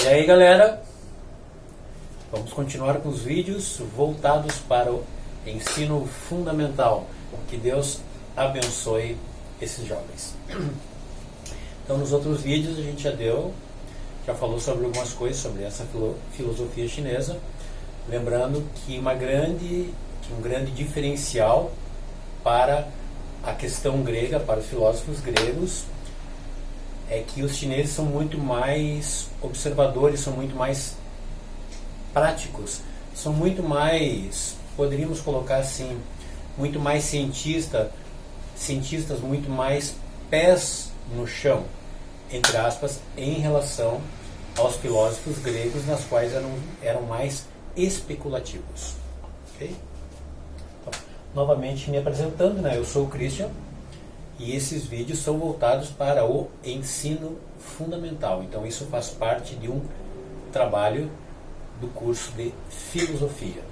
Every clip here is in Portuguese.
E aí, galera, vamos continuar com os vídeos voltados para o ensino fundamental. Que Deus abençoe esses jovens. Então, nos outros vídeos a gente já falou sobre algumas coisas sobre essa filosofia chinesa, lembrando que um grande diferencial para a questão grega, para os filósofos gregos, é que os chineses são muito mais observadores, são muito mais práticos, são muito mais, poderíamos colocar assim, muito mais cientistas, muito mais pés no chão, entre aspas, em relação aos filósofos gregos, nas quais eram mais especulativos. Okay? Então, novamente me apresentando, né? Eu sou o Christian. E esses vídeos são voltados para o ensino fundamental. Então isso faz parte de um trabalho do curso de filosofia.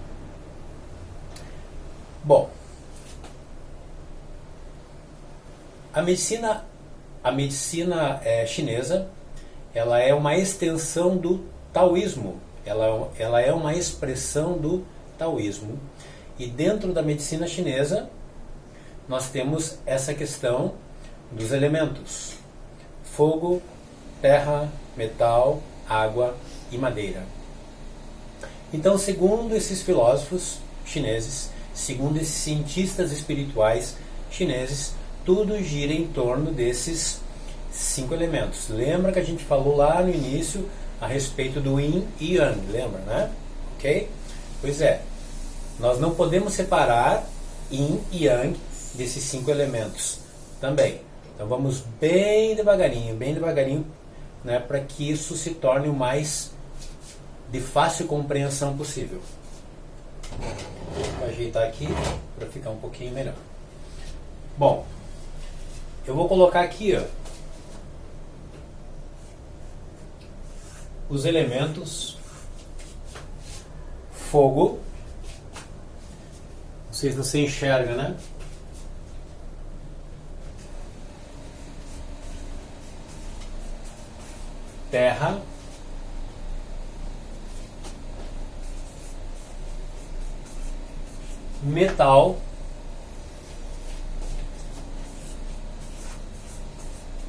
Bom, a medicina chinesa, ela é uma extensão do taoísmo. Ela é uma expressão do taoísmo. E dentro da medicina chinesa, nós temos essa questão dos elementos: fogo, terra, metal, água e madeira. Então, segundo esses filósofos chineses, segundo esses cientistas espirituais chineses, tudo gira em torno desses 5 elementos. Lembra que a gente falou lá no início a respeito do Yin e Yang, lembra, né? Ok? Pois é, nós não podemos separar Yin e Yang desses 5 elementos também. Então vamos bem devagarinho, né, para que isso se torne o mais de fácil compreensão possível. Vou ajeitar aqui para ficar um pouquinho melhor. Bom, eu vou colocar aqui, ó, os elementos fogo. Não sei se você enxerga, né? Terra, metal,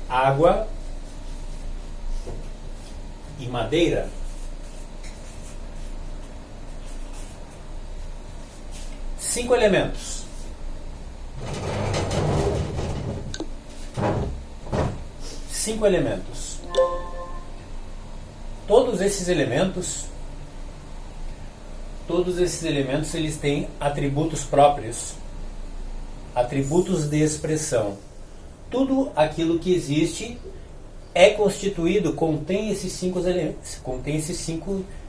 água e madeira. Cinco elementos. Cinco elementos. Todos esses elementos, eles têm atributos próprios, atributos de expressão. Tudo aquilo que existe é constituído, contém esses cinco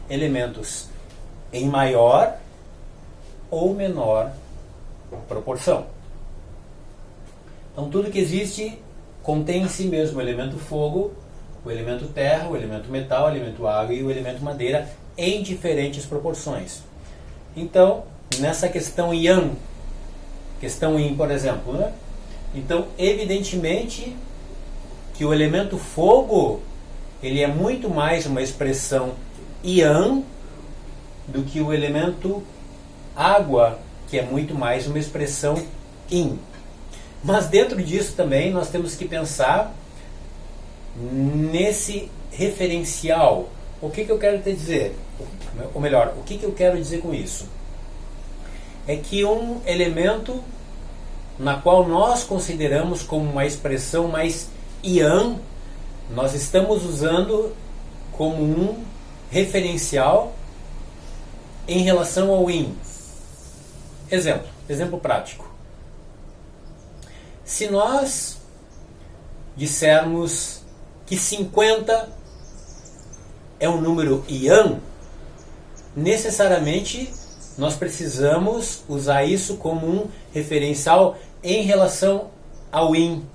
elementos em maior ou menor proporção. Então tudo que existe contém em si mesmo o elemento fogo, o elemento terra, o elemento metal, o elemento água e o elemento madeira em diferentes proporções. Então, nessa questão Yang, questão Yin, por exemplo, né? Então, evidentemente que o elemento fogo, ele é muito mais uma expressão Yang do que o elemento água, que é muito mais uma expressão Yin. Mas dentro disso também nós temos que pensar nesse referencial. O que eu quero te dizer? Ou melhor, o que eu quero dizer com isso? É que um elemento na qual nós consideramos como uma expressão mais Yang, nós estamos usando como um referencial em relação ao Yin. Exemplo prático. Se nós dissermos que 50 é um número Yang, necessariamente nós precisamos usar isso como um referencial em relação ao Yin.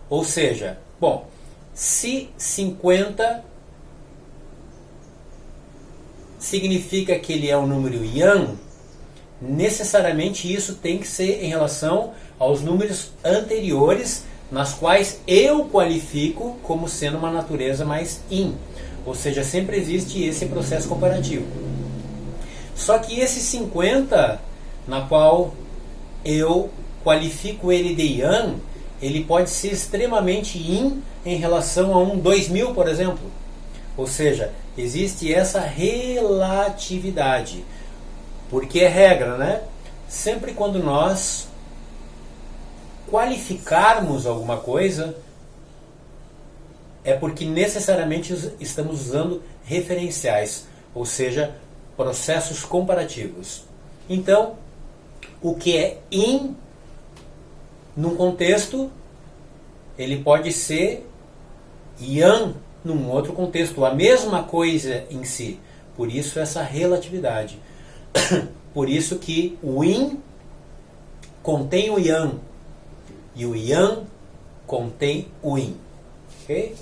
Ou seja, bom, se 50 significa que ele é um número Yang, necessariamente isso tem que ser em relação aos números anteriores, nas quais eu qualifico como sendo uma natureza mais Yin. Ou seja, sempre existe esse processo comparativo. Só que esse 50, na qual eu qualifico ele de yang, ele pode ser extremamente yin em relação a um 2000, por exemplo. Ou seja, existe essa relatividade. Porque é regra, né? Sempre quando nós qualificarmos alguma coisa, é porque necessariamente estamos usando referenciais, ou seja, processos comparativos. Então, o que é yin num contexto, ele pode ser yang num outro contexto, a mesma coisa em si. Por isso essa relatividade. Por isso que o yin contém o yang e o yang contém o yin. Okay?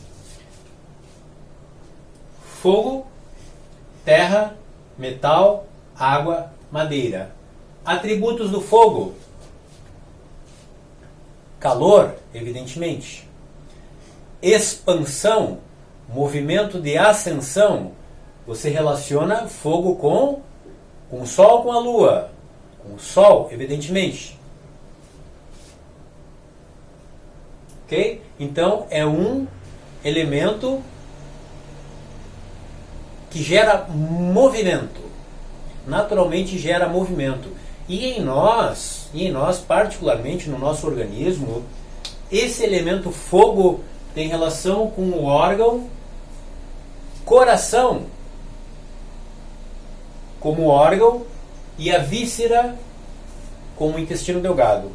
Fogo, terra, metal, água, madeira. Atributos do fogo: calor, evidentemente. Expansão, movimento de ascensão. Você relaciona fogo com o Sol, com a Lua. Com o Sol, evidentemente. Ok? Então, é um elemento que gera movimento. Naturalmente gera movimento. E em nós, particularmente no nosso organismo, esse elemento fogo tem relação com o órgão coração como órgão e a víscera como intestino delgado.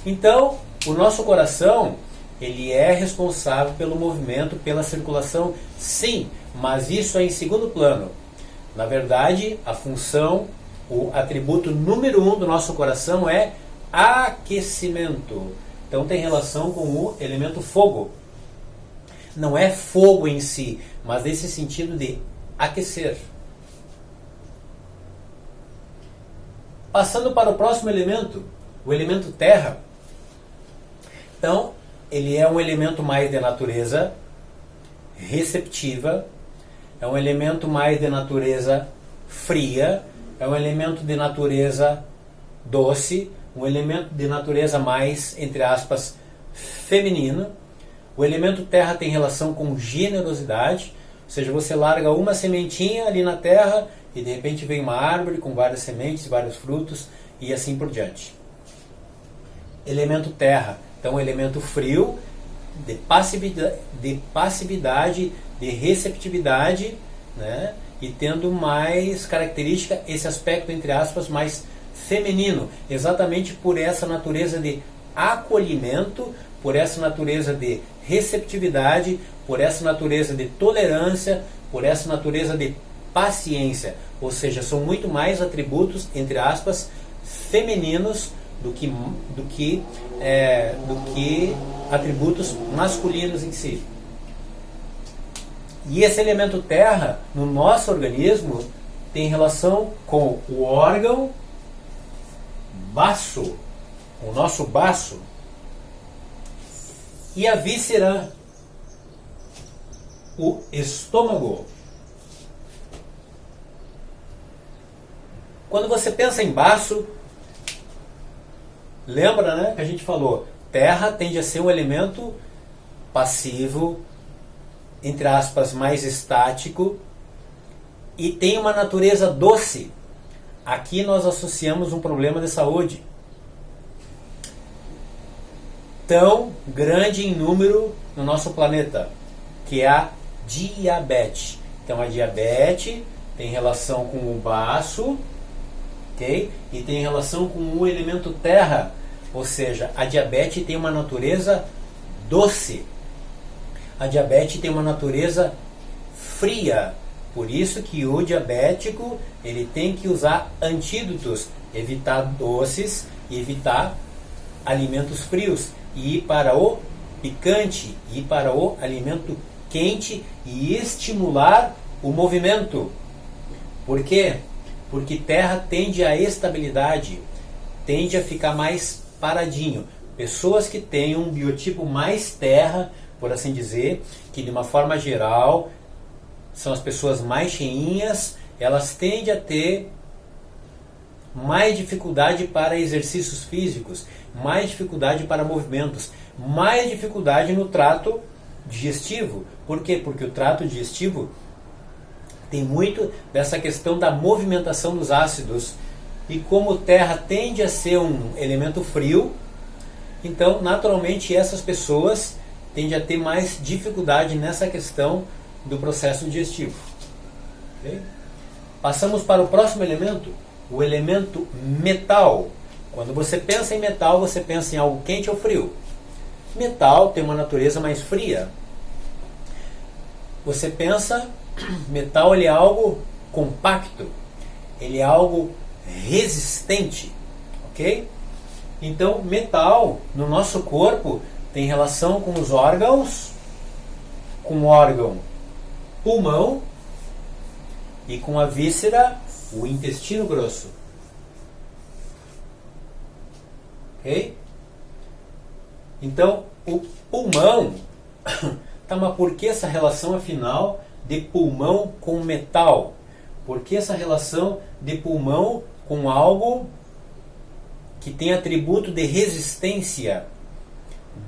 Então, o nosso coração, ele é responsável pelo movimento, pela circulação, sim, mas isso é em segundo plano. Na verdade, a função, o atributo número 1 do nosso coração é aquecimento. Então tem relação com o elemento fogo. Não é fogo em si, mas nesse sentido de aquecer. Passando para o próximo elemento, o elemento terra. Então, ele é um elemento mais de natureza receptiva, é um elemento mais de natureza fria, é um elemento de natureza doce, um elemento de natureza mais, entre aspas, feminina. O elemento terra tem relação com generosidade, ou seja, você larga uma sementinha ali na terra e de repente vem uma árvore com várias sementes, vários frutos e assim por diante. Elemento terra, então elemento frio, de passividade, de receptividade, né? E tendo mais característica esse aspecto, entre aspas, mais feminino, exatamente por essa natureza de acolhimento, por essa natureza de receptividade, por essa natureza de tolerância, por essa natureza de paciência. Ou seja, são muito mais atributos, entre aspas, femininos do que atributos masculinos em si. E esse elemento terra, no nosso organismo, tem relação com o órgão baço, o nosso baço, e a víscera, o estômago. Quando você pensa em baço, lembra, né, que a gente falou, terra tende a ser um elemento passivo, entre aspas, mais estático, e tem uma natureza doce. Aqui nós associamos um problema de saúde tão grande em número no nosso planeta, que é a diabetes. Então a diabetes tem relação com o baço, ok? E tem relação com o elemento terra, ou seja, a diabetes tem uma natureza doce. A diabetes tem uma natureza fria. Por isso que o diabético ele tem que usar antídotos, evitar doces e evitar alimentos frios, e ir para o picante, ir para o alimento quente e estimular o movimento. Por quê? Porque terra tende à estabilidade, tende a ficar mais paradinho. Pessoas que têm um biotipo mais terra, por assim dizer, que de uma forma geral são as pessoas mais cheinhas, elas tendem a ter mais dificuldade para exercícios físicos, mais dificuldade para movimentos, mais dificuldade no trato digestivo. Por quê? Porque o trato digestivo tem muito dessa questão da movimentação dos ácidos. E como terra tende a ser um elemento frio, então naturalmente essas pessoas tendem a ter mais dificuldade nessa questão do processo digestivo. Okay? Passamos para o próximo elemento, o elemento metal. Quando você pensa em metal, você pensa em algo quente ou frio. Metal tem uma natureza mais fria. Você pensa, metal ele é algo compacto, ele é algo resistente, ok? Então, metal no nosso corpo tem relação com os órgãos, com o órgão pulmão e com a víscera, o intestino grosso. Ok? Então, o pulmão... Tá, mas por que essa relação, afinal, de pulmão com metal? Por que essa relação de pulmão com algo que tem atributo de resistência,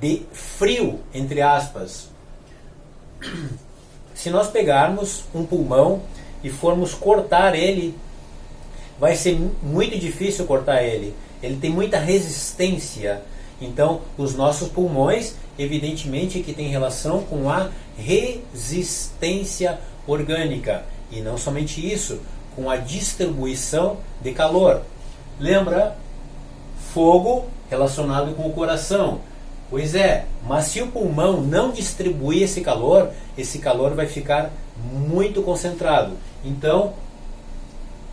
de frio, entre aspas? Se nós pegarmos um pulmão e formos cortar ele, vai ser muito difícil cortar ele. Ele tem muita resistência. Então, os nossos pulmões, evidentemente, que tem relação com a resistência orgânica. E não somente isso, com a distribuição de calor. Lembra? Fogo relacionado com o coração. Pois é, mas se o pulmão não distribuir esse calor vai ficar muito concentrado. Então,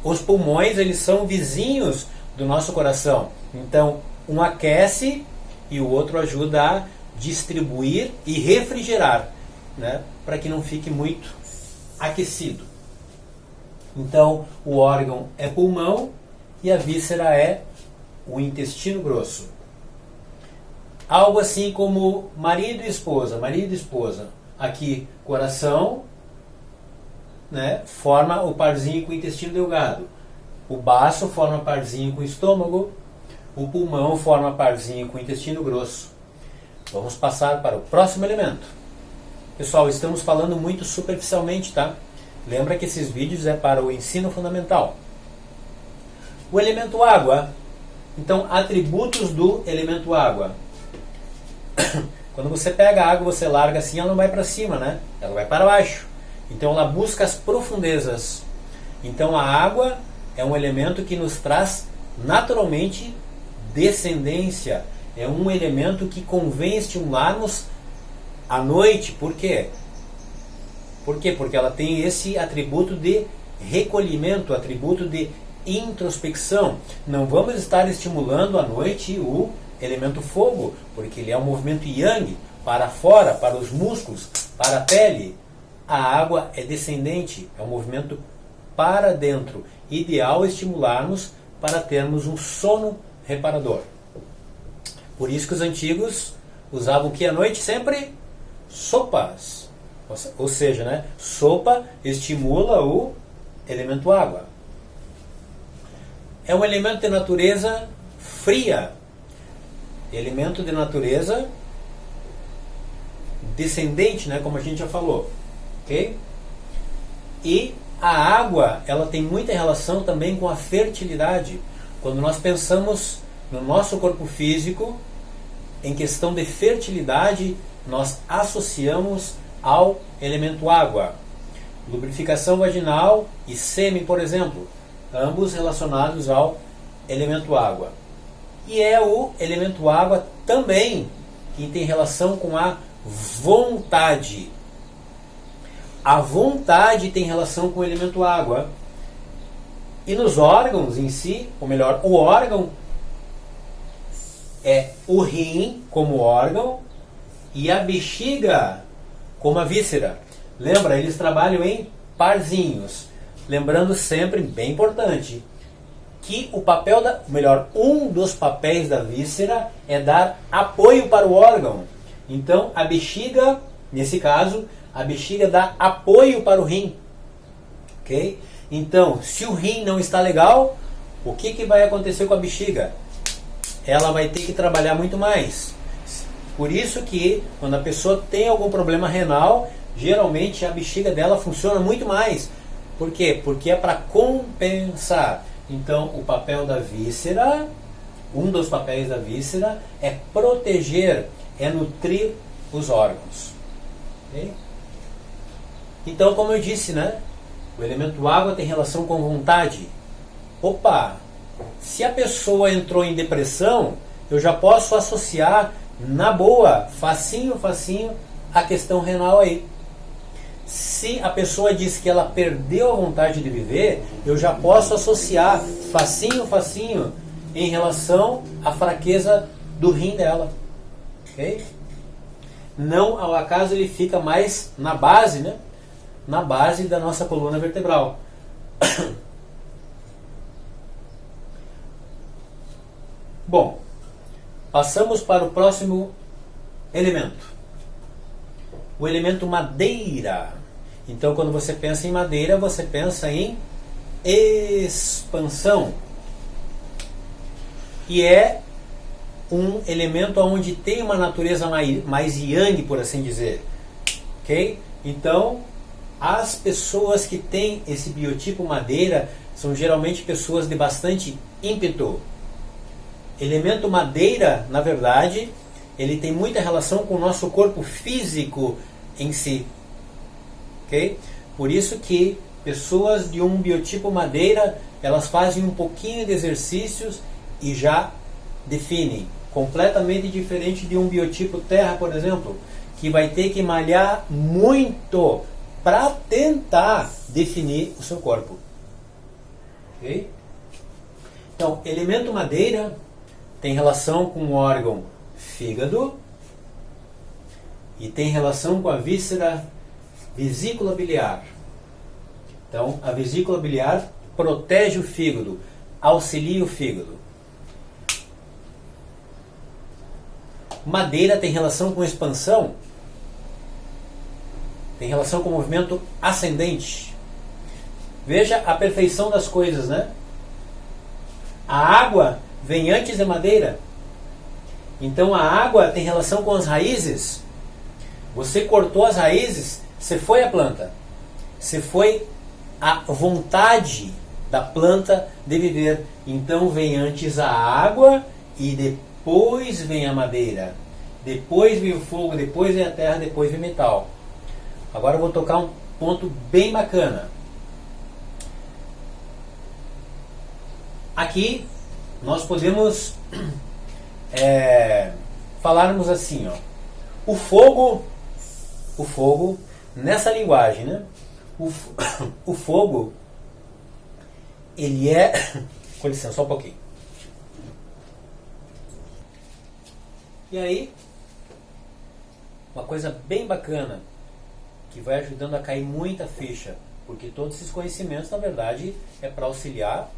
os pulmões, eles são vizinhos do nosso coração. Então, um aquece e o outro ajuda a distribuir e refrigerar, né, para que não fique muito aquecido. Então, o órgão é pulmão e a víscera é o intestino grosso. Algo assim como marido e esposa. Marido e esposa. Aqui, coração, né, forma o parzinho com o intestino delgado. O baço forma parzinho com o estômago. O pulmão forma parzinho com o intestino grosso. Vamos passar para o próximo elemento. Pessoal, estamos falando muito superficialmente, tá? Lembra que esses vídeos é para o ensino fundamental. O elemento água. Então, atributos do elemento água. Quando você pega a água, você larga assim, ela não vai para cima, né? Ela vai para baixo. Então, ela busca as profundezas. Então, a água é um elemento que nos traz naturalmente descendência. É um elemento que convém estimularmos à noite. Por quê? Por quê? Porque ela tem esse atributo de recolhimento, atributo de introspecção. Não vamos estar estimulando à noite o elemento fogo, porque ele é um movimento yang, para fora, para os músculos, para a pele. A água é descendente, é um movimento para dentro. Ideal estimularmos para termos um sono reparador. Por isso que os antigos usavam o que à noite? Sempre sopas. Ou seja, né, sopa estimula o elemento água. É um elemento de natureza fria. Elemento de natureza descendente, né, como a gente já falou. Okay? E a água, ela tem muita relação também com a fertilidade. Quando nós pensamos no nosso corpo físico, em questão de fertilidade, nós associamos ao elemento água. Lubrificação vaginal e sêmen, por exemplo, ambos relacionados ao elemento água. E é o elemento água também que tem relação com a vontade. A vontade tem relação com o elemento água. E nos órgãos em si, ou melhor, o órgão é o rim como órgão e a bexiga como a víscera. Lembra, eles trabalham em parzinhos. Lembrando sempre, bem importante, que o papel um dos papéis da víscera é dar apoio para o órgão. Então, a bexiga, nesse caso, a bexiga dá apoio para o rim. ok? Então, se o rim não está legal, o que vai acontecer com a bexiga? Ela vai ter que trabalhar muito mais. Por isso que quando a pessoa tem algum problema renal, geralmente a bexiga dela funciona muito mais. Por quê? Porque é para compensar. Então, o papel da víscera, um dos papéis da víscera é proteger, é nutrir os órgãos. Okay? Então, como eu disse, né? O elemento água tem relação com vontade. Opa! Se a pessoa entrou em depressão, eu já posso associar na boa, facinho, a questão renal aí. Se a pessoa diz que ela perdeu a vontade de viver, eu já posso associar facinho, em relação à fraqueza do rim dela. Ok? Não ao acaso ele fica mais na base, né? Na base da nossa coluna vertebral. Bom, passamos para o próximo elemento. O elemento madeira. Então, quando você pensa em madeira, você pensa em expansão. E é um elemento onde tem uma natureza mais yang, por assim dizer. Ok? Então, as pessoas que têm esse biotipo madeira são geralmente pessoas de bastante ímpeto. Elemento madeira, na verdade, ele tem muita relação com o nosso corpo físico em si. Okay? Por isso que pessoas de um biotipo madeira, elas fazem um pouquinho de exercícios e já definem. Completamente diferente de um biotipo terra, por exemplo, que vai ter que malhar muito para tentar definir o seu corpo. Okay? Então, elemento madeira tem relação com o órgão fígado e tem relação com a víscera vesícula biliar. Então, a vesícula biliar protege o fígado, auxilia o fígado. Madeira tem relação com expansão, tem relação com o movimento ascendente. Veja a perfeição das coisas, né? A água vem antes da madeira. Então a água tem relação com as raízes. Você cortou as raízes, você foi a planta. Você foi a vontade da planta de viver. Então vem antes a água e depois vem a madeira. Depois vem o fogo, depois vem a terra, depois vem o metal. Agora eu vou tocar um ponto bem bacana. Aqui nós podemos falarmos assim, ó. O fogo, nessa linguagem, né? O fogo, ele é... Com licença, só um pouquinho. E aí, uma coisa bem bacana, que vai ajudando a cair muita ficha, porque todos esses conhecimentos, na verdade, é para auxiliar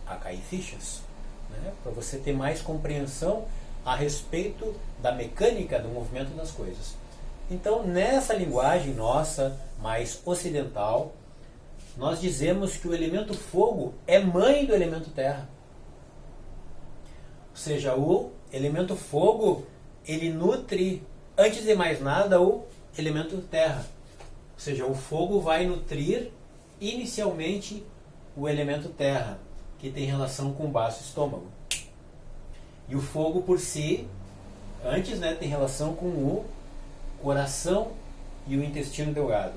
a cair fichas, né? Para você ter mais compreensão a respeito da mecânica do movimento das coisas. Então, nessa linguagem nossa, mais ocidental, nós dizemos que o elemento fogo é mãe do elemento terra. Ou seja, o elemento fogo, ele nutre, antes de mais nada, o elemento terra. Ou seja, o fogo vai nutrir inicialmente o elemento terra, que tem relação com o baço estômago. E o fogo por si, antes, né, tem relação com o coração e o intestino delgado.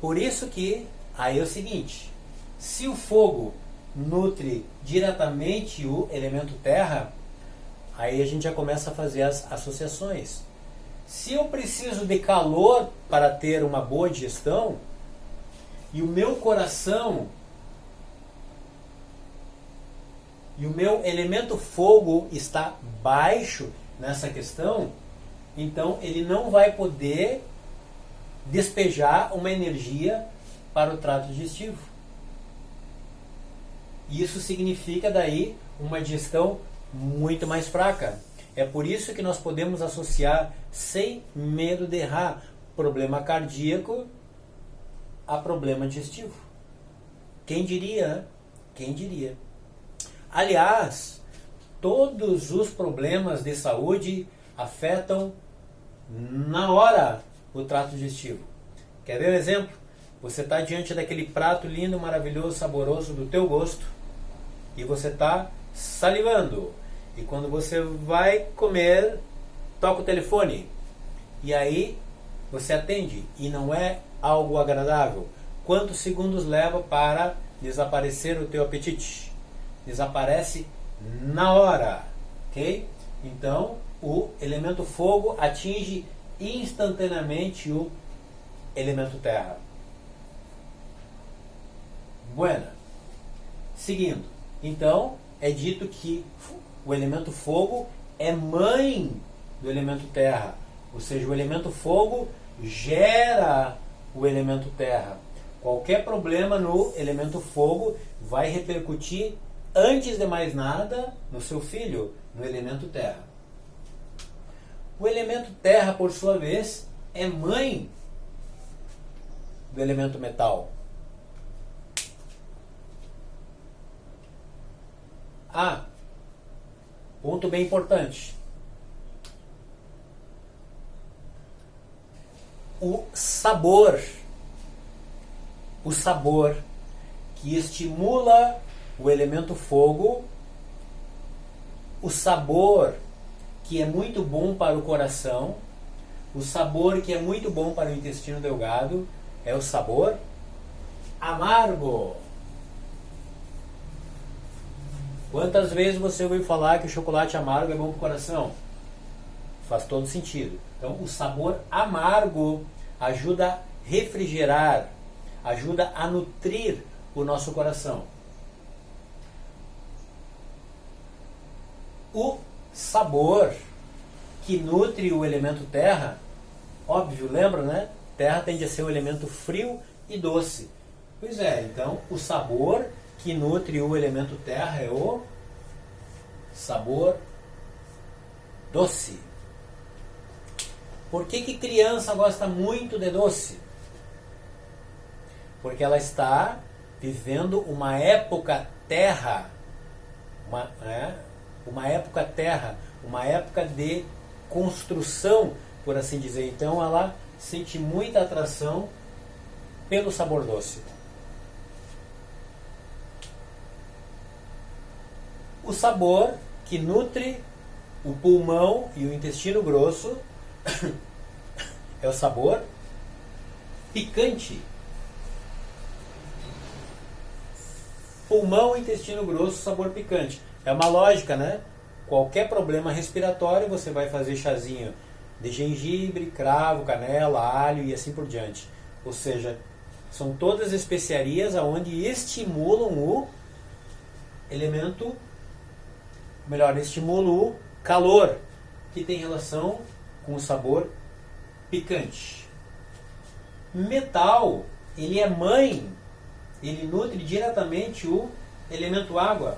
Por isso que, aí é o seguinte, se o fogo nutre diretamente o elemento terra, aí a gente já começa a fazer as associações. Se eu preciso de calor para ter uma boa digestão, e o meu coração e o meu elemento fogo está baixo nessa questão, então ele não vai poder despejar uma energia para o trato digestivo. Isso significa daí uma digestão muito mais fraca. É por isso que nós podemos associar, sem medo de errar, problema cardíaco a problema digestivo. Quem diria, né? Quem diria? Aliás, todos os problemas de saúde afetam na hora o trato digestivo. Quer ver um exemplo? Você está diante daquele prato lindo, maravilhoso, saboroso do teu gosto e você está salivando. E quando você vai comer, toca o telefone. E aí você atende e não é algo agradável. Quantos segundos leva para desaparecer o teu apetite? Desaparece na hora, ok? Então, o elemento fogo atinge instantaneamente o elemento terra. Buena. Seguindo. Então, é dito que o elemento fogo é mãe do elemento terra. Ou seja, o elemento fogo gera o elemento terra. Qualquer problema no elemento fogo vai repercutir, antes de mais nada, no seu filho, no elemento terra. O elemento terra, por sua vez, é mãe do elemento metal. Ah, ponto bem importante. O sabor que estimula o elemento fogo, o sabor que é muito bom para o coração, o sabor que é muito bom para o intestino delgado, é o sabor amargo. Quantas vezes você ouviu falar que o chocolate amargo é bom para o coração? Faz todo sentido. Então, o sabor amargo ajuda a refrigerar, ajuda a nutrir o nosso coração. O sabor que nutre o elemento terra, óbvio, lembra, né? Terra tende a ser um elemento frio e doce. Pois é, então o sabor que nutre o elemento terra é o sabor doce. Por que criança gosta muito de doce? Porque ela está vivendo uma época terra, uma época terra, uma época de construção, por assim dizer. Então ela sente muita atração pelo sabor doce. O sabor que nutre o pulmão e o intestino grosso é o sabor picante. Pulmão e intestino grosso, sabor picante. É uma lógica, né? Qualquer problema respiratório, você vai fazer chazinho de gengibre, cravo, canela, alho e assim por diante. Ou seja, são todas especiarias onde estimulam o elemento, melhor, estimulam o calor, que tem relação com o sabor picante. Metal, ele é mãe, ele nutre diretamente o elemento água.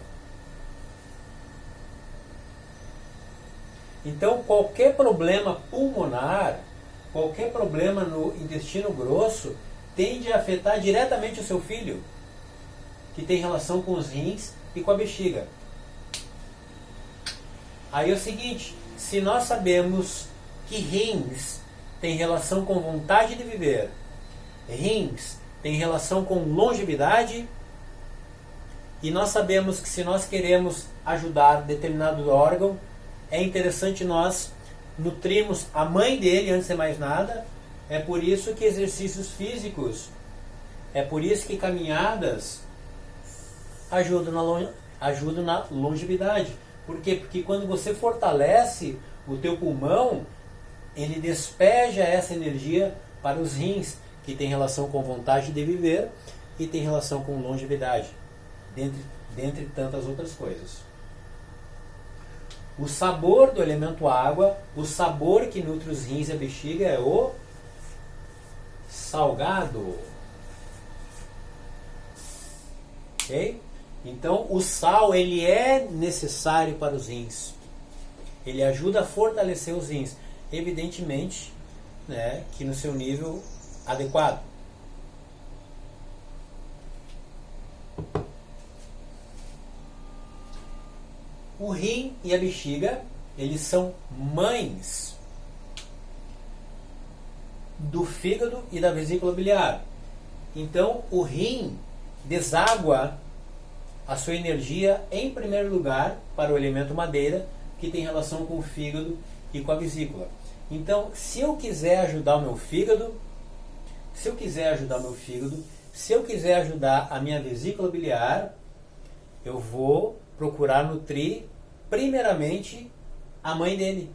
Então, qualquer problema pulmonar, qualquer problema no intestino grosso, tende a afetar diretamente o seu filho, que tem relação com os rins e com a bexiga. Aí é o seguinte, se nós sabemos que rins tem relação com vontade de viver, rins tem relação com longevidade, e nós sabemos que se nós queremos ajudar determinado órgão, é interessante nós nutrirmos a mãe dele antes de mais nada. É por isso que exercícios físicos, é por isso que caminhadas ajudam na longevidade. Por quê? Porque quando você fortalece o teu pulmão, ele despeja essa energia para os rins, que tem relação com vontade de viver e tem relação com longevidade, dentre tantas outras coisas. O sabor do elemento água, o sabor que nutre os rins e a bexiga é o salgado. Ok? Então, o sal, ele é necessário para os rins. Ele ajuda a fortalecer os rins. Evidentemente, né, que no seu nível adequado. O rim e a bexiga, eles são mães do fígado e da vesícula biliar. Então, o rim deságua a sua energia, em primeiro lugar, para o elemento madeira, que tem relação com o fígado e com a vesícula. Então, se eu quiser ajudar o meu fígado, se eu quiser ajudar a minha vesícula biliar, eu vou procurar nutrir, primeiramente, a mãe dele,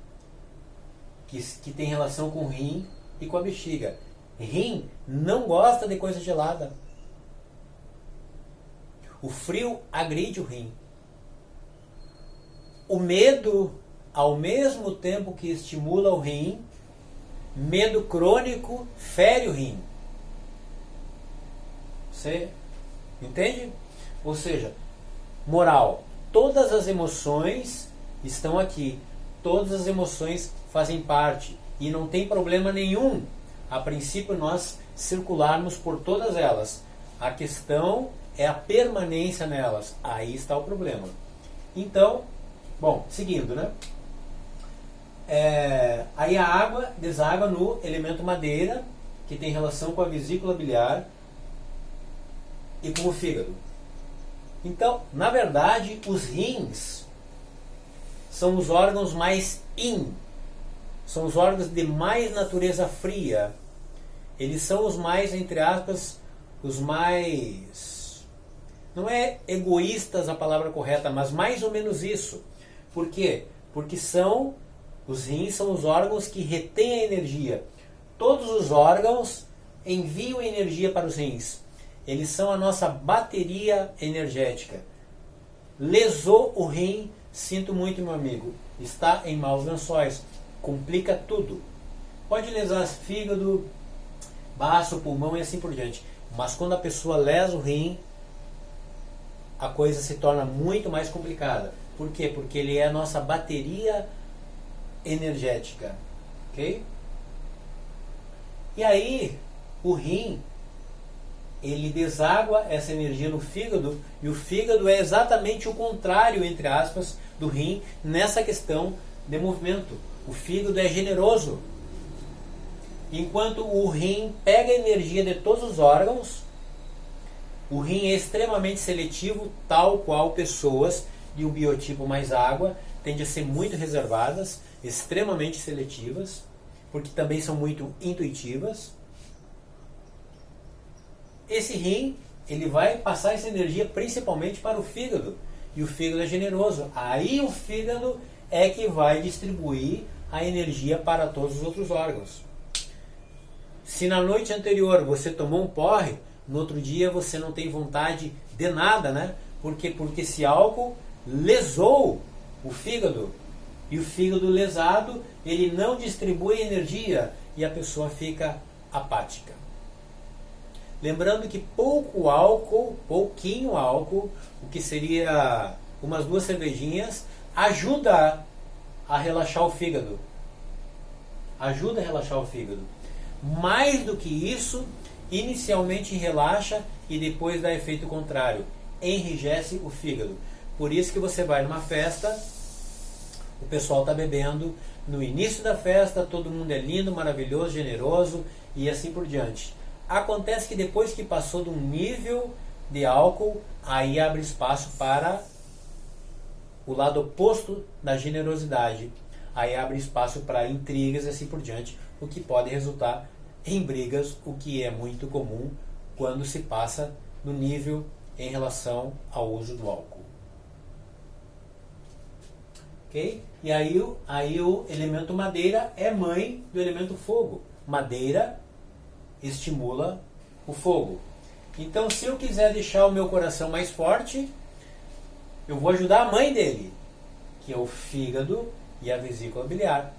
que tem relação com o rim e com a bexiga. Rim não gosta de coisa gelada. O frio agride o rim. O medo, ao mesmo tempo que estimula o rim, medo crônico fere o rim. Você entende? Ou seja, moral, todas as emoções estão aqui. Todas as emoções fazem parte. E não tem problema nenhum, a princípio, nós circularmos por todas elas. A questão é a permanência nelas. Aí está o problema. Então, bom, seguindo, né? Aí a água deságua no elemento madeira, que tem relação com a vesícula biliar e com o fígado. Então, na verdade, os rins são os órgãos mais yin, são os órgãos de mais natureza fria. Eles são os mais, entre aspas, os mais... Não é egoístas a palavra correta, mas mais ou menos isso. Por quê? Porque os rins são os órgãos que retêm a energia. Todos os órgãos enviam energia para os rins. Eles são a nossa bateria energética. Lesou o rim, sinto muito, meu amigo. Está em maus lençóis. Complica tudo. Pode lesar fígado, baço, pulmão e assim por diante. Mas quando a pessoa lesa o rim, a coisa se torna muito mais complicada. Por quê? Porque ele é a nossa bateria energética. Ok? E aí, o rim, ele deságua essa energia no fígado, e o fígado é exatamente o contrário, entre aspas, do rim nessa questão de movimento. O fígado é generoso. Enquanto o rim pega a energia de todos os órgãos, o rim é extremamente seletivo, tal qual pessoas de um biotipo mais água tendem a ser muito reservadas, extremamente seletivas, porque também são muito intuitivas. Esse rim, ele vai passar essa energia principalmente para o fígado, e o fígado é generoso. Aí o fígado é que vai distribuir a energia para todos os outros órgãos. Se na noite anterior você tomou um porre, no outro dia você não tem vontade de nada, né? Por quê? Porque esse álcool lesou o fígado. E o fígado lesado, ele não distribui energia e a pessoa fica apática. Lembrando que pouquinho álcool, o que seria umas 2 cervejinhas, ajuda a relaxar o fígado. Ajuda a relaxar o fígado. Mais do que isso, inicialmente relaxa e depois dá efeito contrário. Enrijece o fígado. Por isso que você vai numa festa, o pessoal está bebendo, no início da festa todo mundo é lindo, maravilhoso, generoso e assim por diante. Acontece que depois que passou de um nível de álcool, aí abre espaço para o lado oposto da generosidade. Aí abre espaço para intrigas e assim por diante, o que pode resultar em brigas, o que é muito comum quando se passa no nível em relação ao uso do álcool. Ok? E aí o elemento madeira é mãe do elemento fogo. Madeira estimula o fogo. Então, se eu quiser deixar o meu coração mais forte, eu vou ajudar a mãe dele, que é o fígado e a vesícula biliar.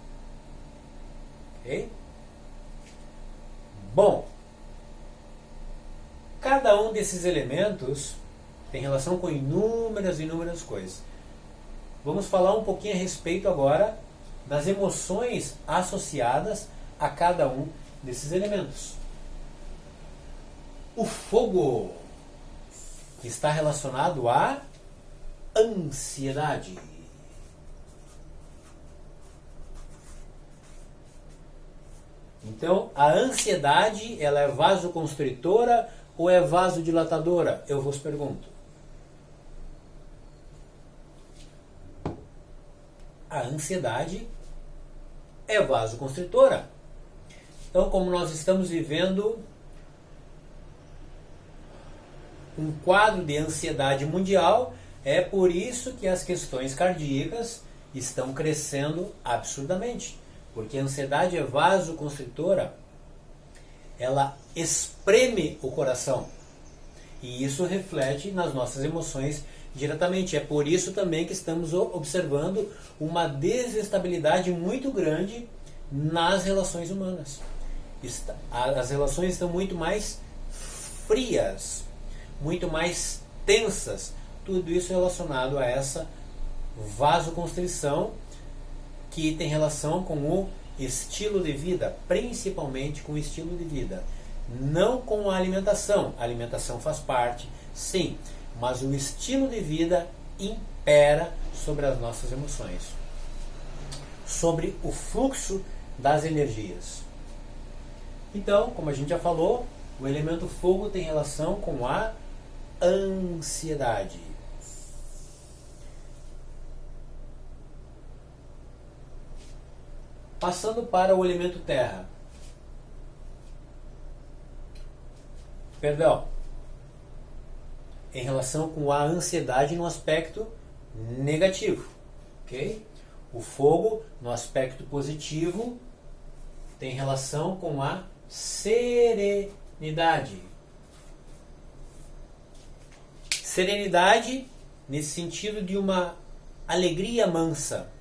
Ok? Bom, cada um desses elementos tem relação com inúmeras coisas. Vamos falar um pouquinho a respeito agora das emoções associadas a cada um desses elementos. O fogo está relacionado à ansiedade. Então, a ansiedade, ela é vasoconstritora ou é vasodilatadora? Eu vos pergunto. A ansiedade é vasoconstritora. Então, como nós estamos vivendo um quadro de ansiedade mundial, é por isso que as questões cardíacas estão crescendo absurdamente. Porque a ansiedade é vasoconstritora, ela espreme o coração. E isso reflete nas nossas emoções diretamente. É por isso também que estamos observando uma desestabilidade muito grande nas relações humanas. As relações estão muito mais frias, muito mais tensas. Tudo isso relacionado a essa vasoconstrição que tem relação com o estilo de vida, principalmente com o estilo de vida. Não com a alimentação. A alimentação faz parte, sim, mas o estilo de vida impera sobre as nossas emoções, sobre o fluxo das energias. Então, como a gente já falou, o elemento fogo tem relação com a ansiedade. Passando para o elemento terra. Perdão. Em relação com a ansiedade no aspecto negativo. Ok? O fogo, no aspecto positivo, tem relação com a serenidade. Serenidade nesse sentido de uma alegria mansa.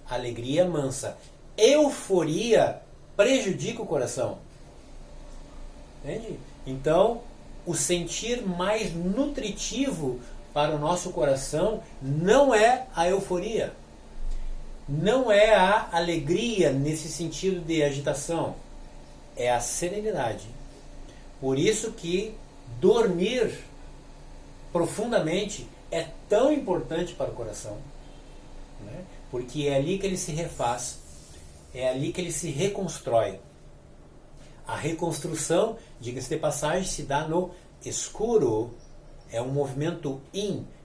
Alegria mansa. Euforia prejudica o coração. Entende? Então, o sentir mais nutritivo para o nosso coração não é a euforia. Não é a alegria nesse sentido de agitação. É a serenidade. Por isso que dormir profundamente é tão importante para o coração, né? Porque é ali que ele se refaz, é ali que ele se reconstrói. A reconstrução, diga-se de passagem, se dá no escuro. É um movimento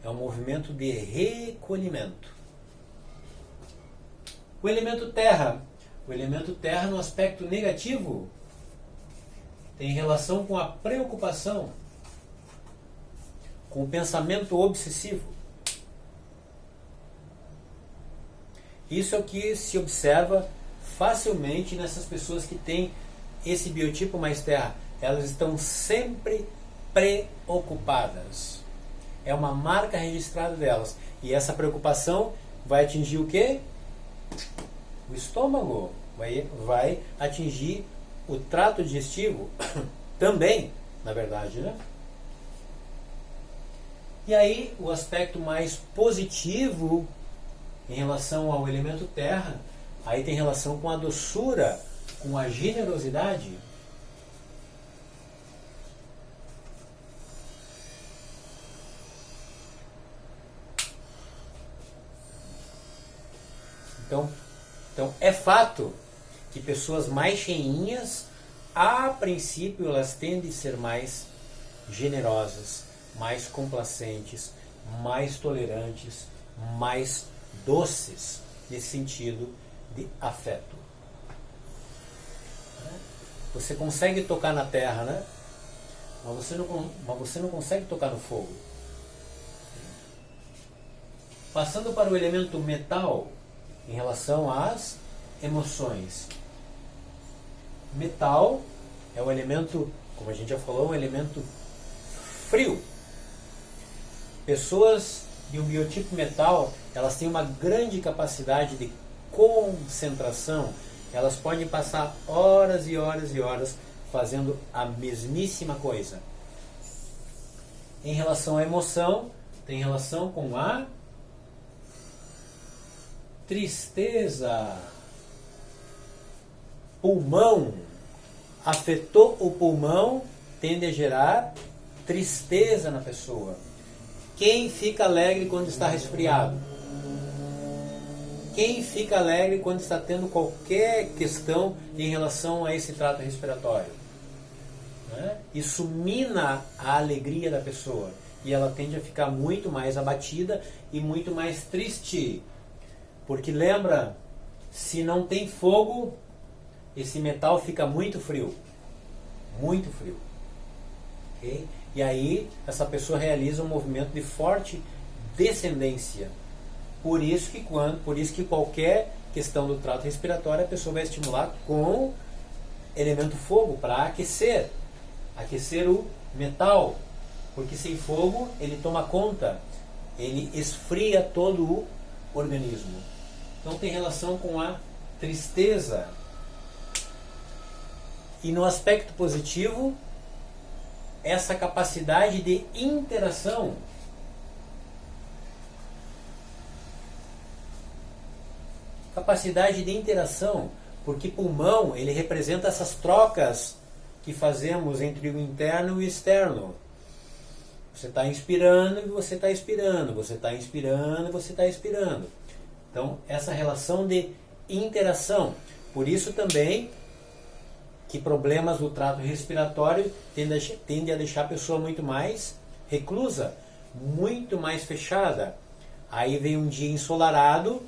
é um movimento de recolhimento. O elemento terra. O elemento terra no aspecto negativo tem relação com a preocupação, com o pensamento obsessivo. Isso é o que se observa facilmente nessas pessoas que têm esse biotipo mais terra. Elas estão sempre preocupadas. É uma marca registrada delas. E essa preocupação vai atingir o quê? O estômago. Vai atingir o trato digestivo também, na verdade, né? E aí, o aspecto mais positivo em relação ao elemento terra, aí tem relação com a doçura, com a generosidade. Então é fato que pessoas mais cheinhas, a princípio, elas tendem a ser mais generosas, mais complacentes, mais tolerantes, mais doces, nesse sentido de afeto. Você consegue tocar na terra, né? Mas você não consegue tocar no fogo. Passando para o elemento metal, em relação às emoções. Metal é o elemento, como a gente já falou, um elemento frio. Pessoas de um biotipo metal, elas têm uma grande capacidade de concentração. Elas podem passar horas e horas e horas fazendo a mesmíssima coisa. Em relação à emoção, tem relação com a tristeza. Pulmão. Afetou o pulmão, tende a gerar tristeza na pessoa. Quem fica alegre quando está resfriado? Quem fica alegre quando está tendo qualquer questão em relação a esse trato respiratório? Né? Isso mina a alegria da pessoa e ela tende a ficar muito mais abatida e muito mais triste. Porque lembra, se não tem fogo, esse metal fica muito frio. Muito frio. Okay? E aí essa pessoa realiza um movimento de forte descendência. Por isso que qualquer questão do trato respiratório a pessoa vai estimular com elemento fogo para aquecer o metal, porque sem fogo ele toma conta, ele esfria todo o organismo. Então tem relação com a tristeza. E no aspecto positivo, essa capacidade de interação. Capacidade de interação, porque pulmão, ele representa essas trocas que fazemos entre o interno e o externo. Você está inspirando e você está expirando, você está inspirando e você está expirando. Então, essa relação de interação. Por isso também que problemas do trato respiratório tendem a deixar a pessoa muito mais reclusa, muito mais fechada. Aí vem um dia ensolarado,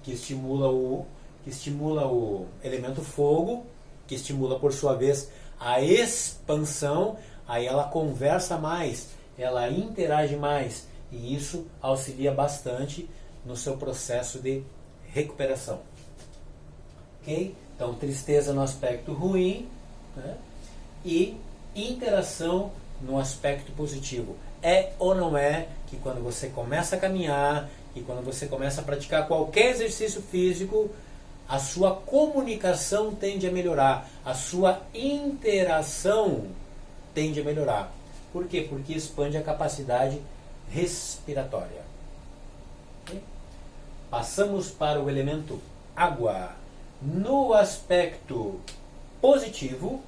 que estimula o elemento fogo, que estimula por sua vez a expansão, aí ela conversa mais, ela interage mais, e isso auxilia bastante no seu processo de recuperação. Ok? Então, tristeza no aspecto ruim, né? E interação no aspecto positivo. É ou não é que quando você começa a caminhar e quando você começa a praticar qualquer exercício físico, a sua comunicação tende a melhorar, a sua interação tende a melhorar. Por quê? Porque expande a capacidade respiratória. Okay? Passamos para o elemento água. No aspecto positivo,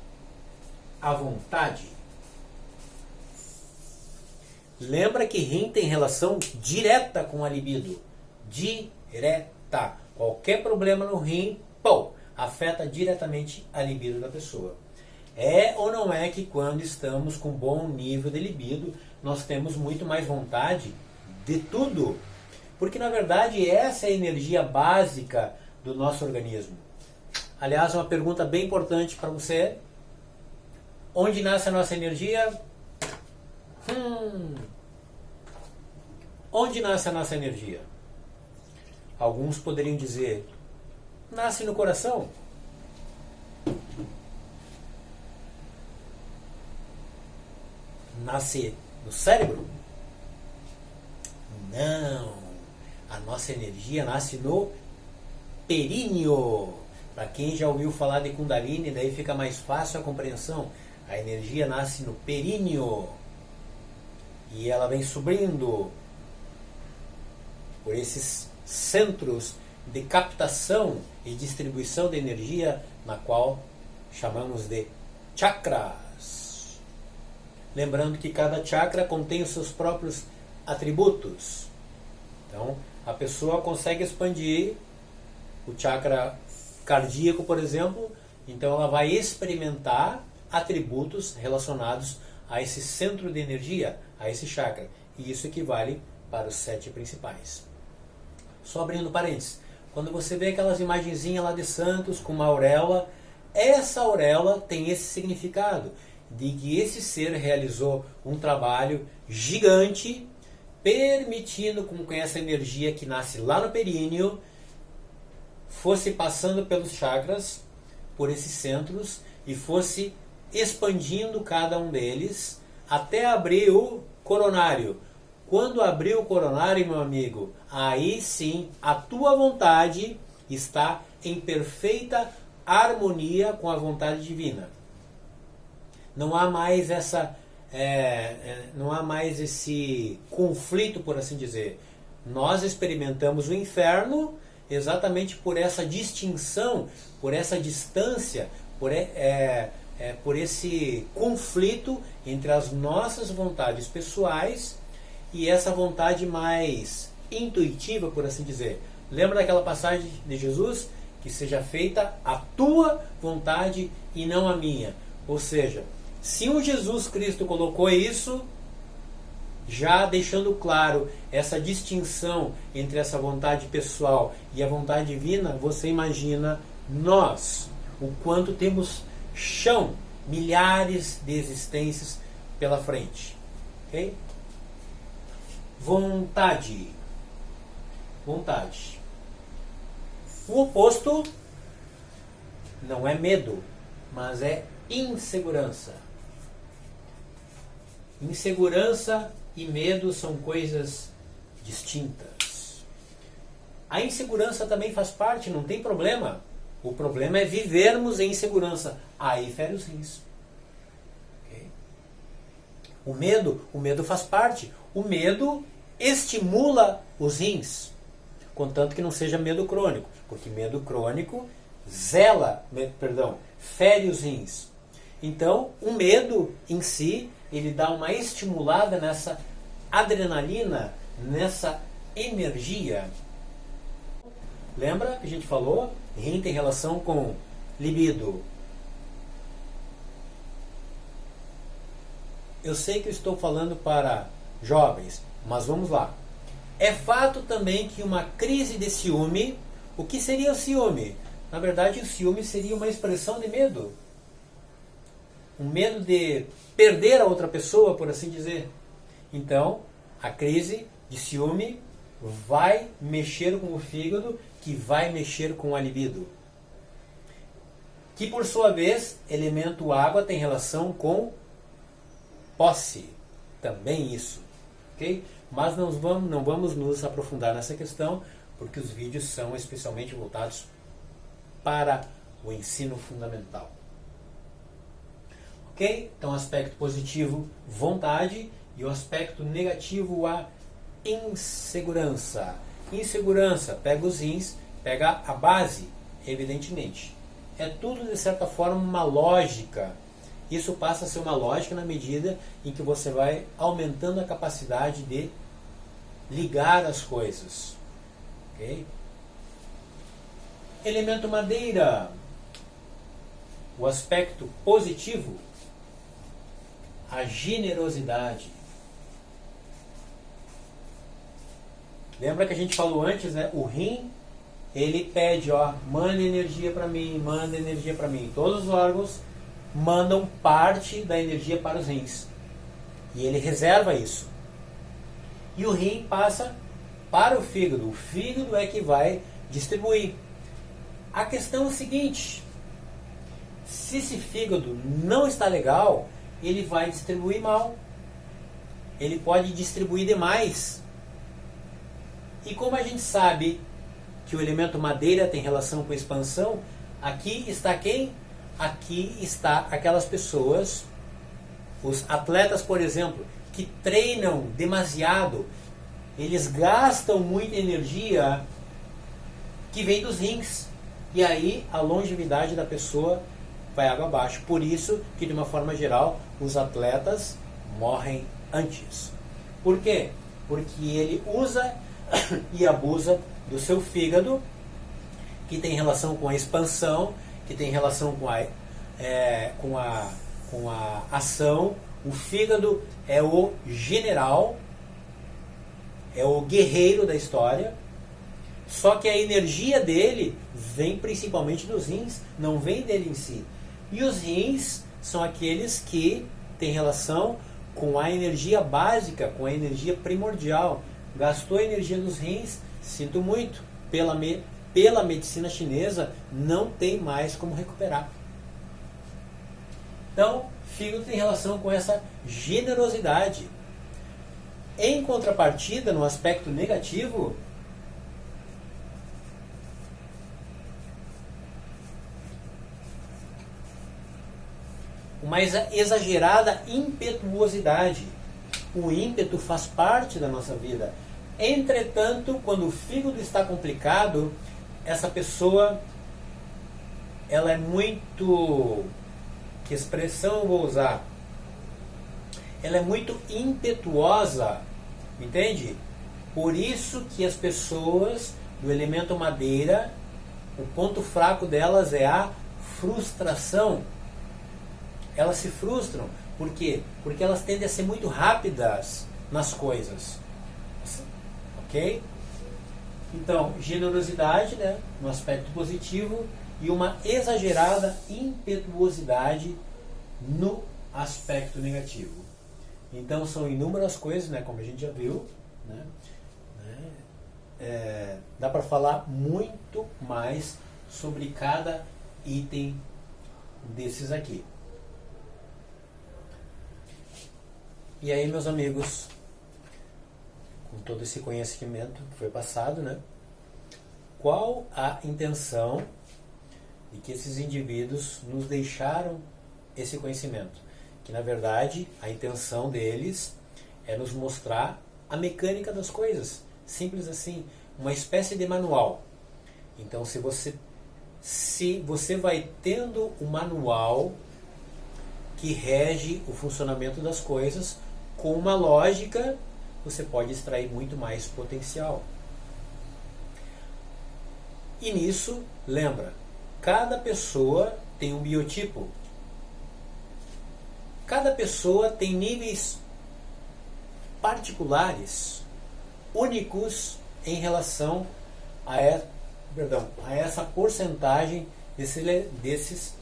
a vontade. Lembra que rim tem relação direta com a libido. Direta. Qualquer problema no rim, afeta diretamente a libido da pessoa. É ou não é que quando estamos com bom nível de libido, nós temos muito mais vontade de tudo? Porque na verdade essa é a energia básica do nosso organismo. Aliás, uma pergunta bem importante para você. Onde nasce a nossa energia? Onde nasce a nossa energia? Alguns poderiam dizer, nasce no coração. Nasce no cérebro? Não. A nossa energia nasce no períneo. Para quem já ouviu falar de Kundalini, daí fica mais fácil a compreensão. A energia nasce no períneo. E ela vem subindo por esses centros de captação e distribuição de energia, na qual chamamos de chakras. Lembrando que cada chakra contém os seus próprios atributos. Então, a pessoa consegue expandir o chakra cardíaco, por exemplo, então ela vai experimentar atributos relacionados a esse centro de energia, a esse chakra. E isso equivale para os 7 principais. Só abrindo parênteses, quando você vê aquelas imagenzinhas lá de santos com uma auréola, essa auréola tem esse significado de que esse ser realizou um trabalho gigante, permitindo com que essa energia que nasce lá no períneo fosse passando pelos chakras, por esses centros, e fosse expandindo cada um deles até abrir o coronário. Quando abrir o coronário, meu amigo, aí sim a tua vontade está em perfeita harmonia com a vontade divina. Não há mais não há mais esse conflito, por assim dizer. Nós experimentamos o inferno exatamente por essa distinção, por essa distância, por esse conflito entre as nossas vontades pessoais e essa vontade mais intuitiva, por assim dizer, Lembra daquela passagem de Jesus? Que seja feita a tua vontade e não a minha. Ou seja, se o Jesus Cristo colocou isso, já deixando claro essa distinção entre essa vontade pessoal e a vontade divina, você imagina nós, o quanto temos chão, milhares de existências pela frente. Ok? Vontade. Vontade. O oposto não é medo, mas é insegurança. Insegurança e medo são coisas distintas. A insegurança também faz parte, não tem problema. O problema é vivermos em insegurança. Aí fere os rins. Okay? O medo faz parte. O medo estimula os rins. Contanto que não seja medo crônico. Porque medo crônico fere os rins. Então, o medo em si, ele dá uma estimulada nessa adrenalina, nessa energia. Lembra que a gente falou? Rim tem relação com libido. Eu sei que eu estou falando para jovens, mas vamos lá. É fato também que uma crise de ciúme, o que seria o ciúme? Na verdade, o ciúme seria uma expressão de medo. Um medo de perder a outra pessoa, por assim dizer. Então, a crise de ciúme vai mexer com o fígado, que vai mexer com a libido. Que, por sua vez, elemento água tem relação com posse. Também isso. Ok? Mas não vamos nos aprofundar nessa questão, porque os vídeos são especialmente voltados para o ensino fundamental. Ok? Então, aspecto positivo, vontade, e o aspecto negativo, a insegurança. Insegurança, pega os rins, pega a base, evidentemente. É tudo, de certa forma, uma lógica. Isso passa a ser uma lógica na medida em que você vai aumentando a capacidade de ligar as coisas. Ok? Elemento madeira. O aspecto positivo, a generosidade. Lembra que a gente falou antes, né? O rim, ele pede, manda energia para mim, manda energia para mim. Todos os órgãos mandam parte da energia para os rins. E ele reserva isso. E o rim passa para o fígado. O fígado é que vai distribuir. A questão é o seguinte: se esse fígado não está legal, ele vai distribuir mal. Ele pode distribuir demais. E como a gente sabe que o elemento madeira tem relação com expansão, aqui está quem? Aqui está aquelas pessoas, os atletas, por exemplo, que treinam demasiado, eles gastam muita energia que vem dos rins. E aí a longevidade da pessoa vai água abaixo. Por isso que, de uma forma geral, os atletas morrem antes. Por quê? Porque ele usa e abusa do seu fígado, que tem relação com a expansão, que tem relação com a ação. O fígado é o general, é o guerreiro da história, só que a energia dele vem principalmente dos rins, não vem dele em si. E os rins são aqueles que têm relação com a energia básica, com a energia primordial. Gastou a energia dos rins, sinto muito, pela medicina chinesa não tem mais como recuperar. Então, fígado tem relação com essa generosidade. Em contrapartida, no aspecto negativo, uma exagerada impetuosidade. O ímpeto faz parte da nossa vida. Entretanto, quando o fígado está complicado, essa pessoa, ela é muito... Que expressão eu vou usar? Ela é muito impetuosa, entende? Por isso que as pessoas, do elemento madeira, o ponto fraco delas é a frustração. Elas se frustram. Por quê? Porque elas tendem a ser muito rápidas nas coisas. Ok? Então, generosidade, né, no aspecto positivo, e uma exagerada impetuosidade no aspecto negativo. Então, são inúmeras coisas, né, como a gente já viu, né, dá para falar muito mais sobre cada item desses aqui. E aí, meus amigos, com todo esse conhecimento que foi passado, né, qual a intenção de que esses indivíduos nos deixaram esse conhecimento? Que, na verdade, a intenção deles é nos mostrar a mecânica das coisas. Simples assim, uma espécie de manual. Então, se você vai tendo o manual que rege o funcionamento das coisas, com uma lógica, você pode extrair muito mais potencial. E nisso, lembra, cada pessoa tem um biotipo. Cada pessoa tem níveis particulares, únicos em relação a essa porcentagem desses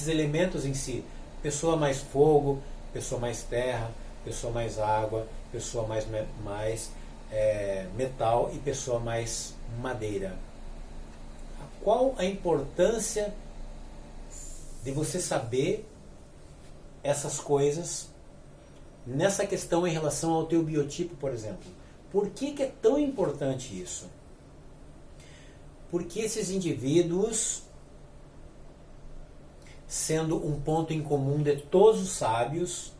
elementos em si. Pessoa mais fogo, pessoa mais terra, pessoa mais água, pessoa mais metal e pessoa mais madeira. Qual a importância de você saber essas coisas nessa questão em relação ao teu biotipo, por exemplo? Por que é tão importante isso? Porque esses indivíduos, sendo um ponto em comum de todos os sábios,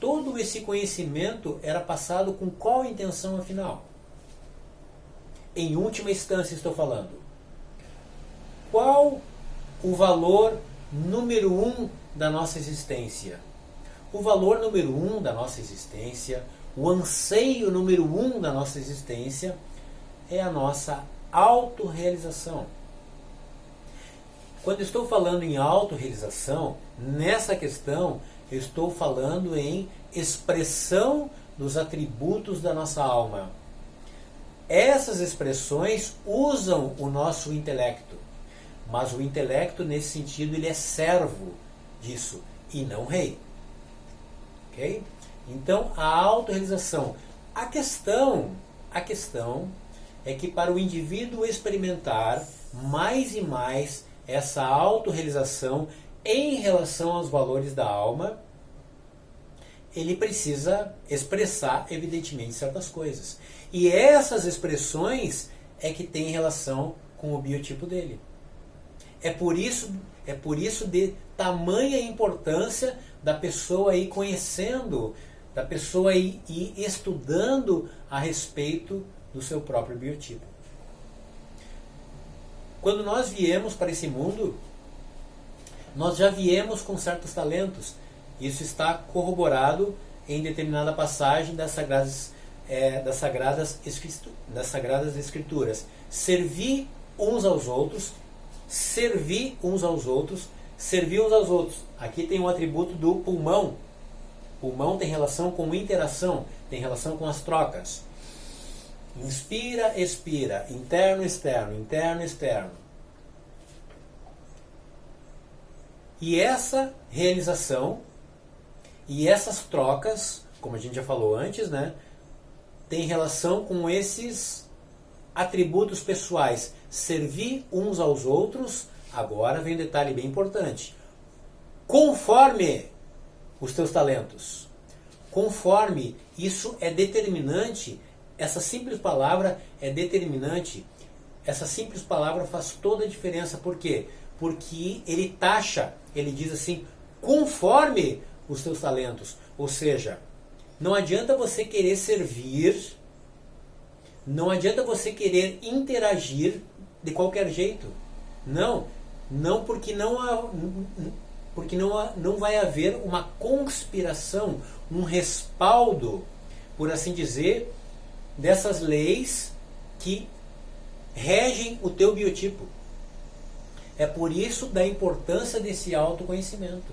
todo esse conhecimento era passado com qual intenção afinal? Em última instância estou falando. Qual o valor número 1 da nossa existência? O valor número 1 da nossa existência, o anseio número 1 da nossa existência é a nossa autorrealização. Quando estou falando em autorrealização, nessa questão, eu estou falando em expressão dos atributos da nossa alma. Essas expressões usam o nosso intelecto, mas o intelecto, nesse sentido, ele é servo disso e não rei. Ok? Então, a autorrealização. A questão é que para o indivíduo experimentar mais e mais essa autorrealização em relação aos valores da alma, ele precisa expressar, evidentemente, certas coisas. E essas expressões é que têm relação com o biotipo dele. É por isso de tamanha importância da pessoa ir conhecendo, da pessoa ir estudando a respeito do seu próprio biotipo. Quando nós viemos para esse mundo, nós já viemos com certos talentos. Isso está corroborado em determinada passagem das Sagradas Escrituras. Servir uns aos outros. Servir uns aos outros. Aqui tem um atributo do pulmão. Pulmão tem relação com interação, tem relação com as trocas. Inspira, expira, interno, externo. E essa realização e essas trocas, como a gente já falou antes, né, tem relação com esses atributos pessoais. Servir uns aos outros, agora vem um detalhe bem importante. Conforme os teus talentos. Conforme, isso é determinante. Essa simples palavra é determinante. Essa simples palavra faz toda a diferença. Por quê? Porque ele taxa, ele diz assim, conforme os teus talentos. Ou seja, não adianta você querer servir, não adianta você querer interagir de qualquer jeito. Não porque não vai haver uma conspiração, um respaldo, por assim dizer, dessas leis que regem o teu biotipo. É por isso da importância desse autoconhecimento.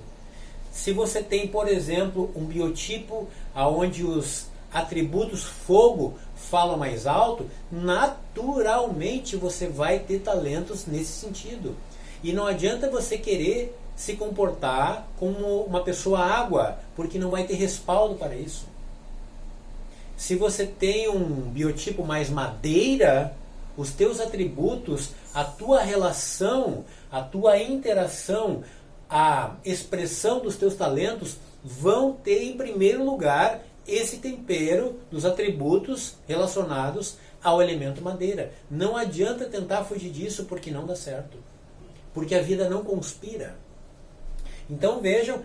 Se você tem, por exemplo, um biotipo onde os atributos fogo falam mais alto, naturalmente você vai ter talentos nesse sentido. E não adianta você querer se comportar como uma pessoa água, porque não vai ter respaldo para isso. Se você tem um biotipo mais madeira, os teus atributos, a tua relação, a tua interação, a expressão dos teus talentos vão ter em primeiro lugar esse tempero dos atributos relacionados ao elemento madeira. Não adianta tentar fugir disso porque não dá certo. Porque a vida não conspira. Então vejam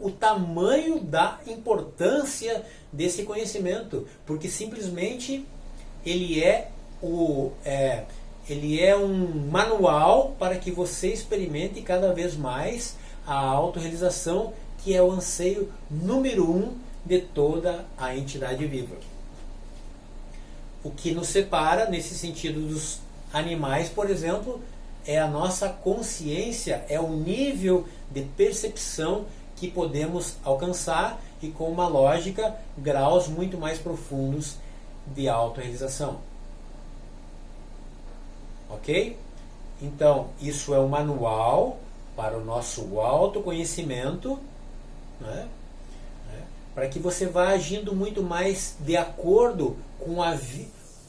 o tamanho da importância desse conhecimento, porque simplesmente ele é um manual para que você experimente cada vez mais a autorrealização, que é o anseio número 1 de toda a entidade viva. O que nos separa, nesse sentido, dos animais, por exemplo, é a nossa consciência, é o nível de percepção que podemos alcançar e, com uma lógica, graus muito mais profundos de autorrealização. Ok? Então, isso é um manual para o nosso autoconhecimento, né? Para que você vá agindo muito mais de acordo com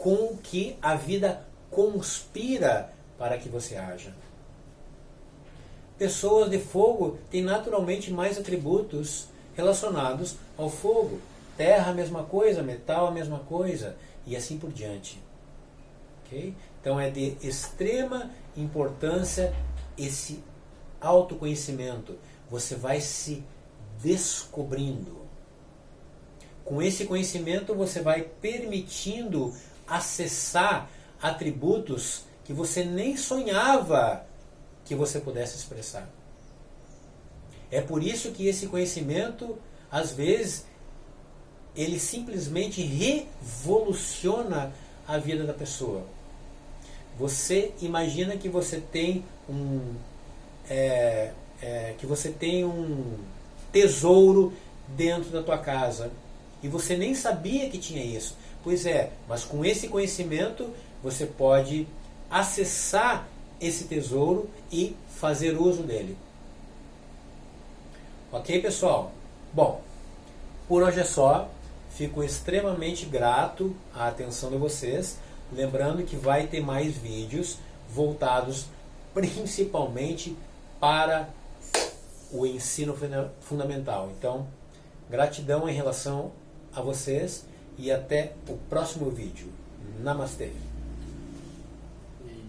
o que a vida conspira para que você haja. Pessoas de fogo têm naturalmente mais atributos relacionados ao fogo. Terra, a mesma coisa, metal, a mesma coisa, e assim por diante. Okay? Então é de extrema importância esse autoconhecimento. Você vai se descobrindo. Com esse conhecimento você vai permitindo acessar atributos que você nem sonhava que você pudesse expressar. É por isso que esse conhecimento, às vezes, ele simplesmente revoluciona a vida da pessoa. Você imagina que você tem um tesouro dentro da tua casa e você nem sabia que tinha isso. Pois é, mas com esse conhecimento você pode acessar esse tesouro e fazer uso dele. Ok, pessoal? Bom, por hoje é só. Fico extremamente grato à atenção de vocês. Lembrando que vai ter mais vídeos voltados principalmente para o ensino fundamental. Então, gratidão em relação a vocês e até o próximo vídeo. Namastê!